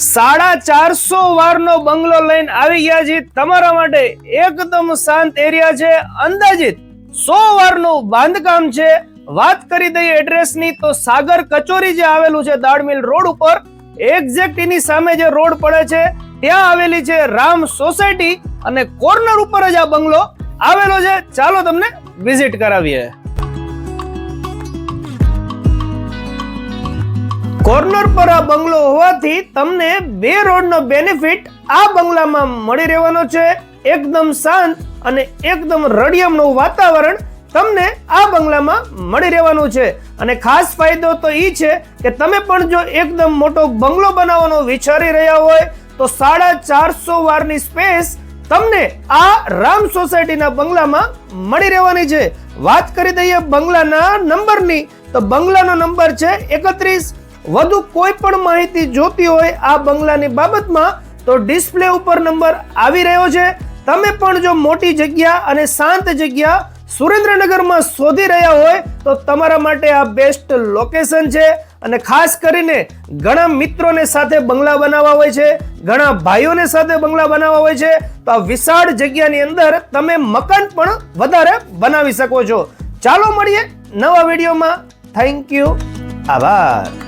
450 વારનો બંગલો લઈને આવી ગયા છે તમારા માટે। એકદમ શાંત એરિયા છે, અંદાજિત 100 વારનું બાંધકામ છે। વાત કરી દઈએ એડ્રેસની તો સાગર કચોરી જે આવેલું છે દાડમિલ રોડ ઉપર, એક્ઝેક્ટ એની સામે જે રોડ પડે છે ત્યાં આવેલી છે રામ સોસાયટી અને કોર્નર ઉપર જ આ બંગલો આવેલો છે। ચાલો તમને વિઝિટ કરાવીએ। કોર્નર પર આ બંગલો હોવાથી તમને 2 રોડનો બેનિફિટ આ બંગલામાં મળી રહેવાનો છે। એકદમ શાંત અને એકદમ રળિયમનું વાતાવરણ તમને આ બંગલામાં મળી રહેવાનું છે અને ખાસ ફાયદો તો એ છે કે તમે પણ જો એકદમ મોટો બંગલો બનાવવાનો વિચારી રહ્યા હોય તો 450 વારની સ્પેસ તમને આ રામ સોસાયટીના બંગલામાં મળી રહેવાની છે। વાત કરી દઈએ બંગલાના નંબરની તો બંગલાનો નંબર છે 31। વધુ કોઈ પણ માહિતી જોતી હોય આ બંગલાની બાબતમાં તો ડિસ્પ્લે ઉપર નંબર આવી રહ્યો છે। તમે પણ જો મોટી જગ્યા અને શાંત જગ્યા સુરેન્દ્રનગરમાં શોધી રહ્યા હોય તો તમારા માટે આ બેસ્ટ લોકેશન છે અને ખાસ કરીને ઘણા મિત્રોને સાથે બંગલા બનાવવા હોય છે, ઘણા ભાઈઓને સાથે બંગલા બનાવવા હોય છે તો આ વિશાળ જગ્યાની અંદર તમે મકાન પણ વધારે બનાવી શકો છો। ચાલો મળીએ નવા વિડીયોમાં। થેન્ક યુ, આભાર।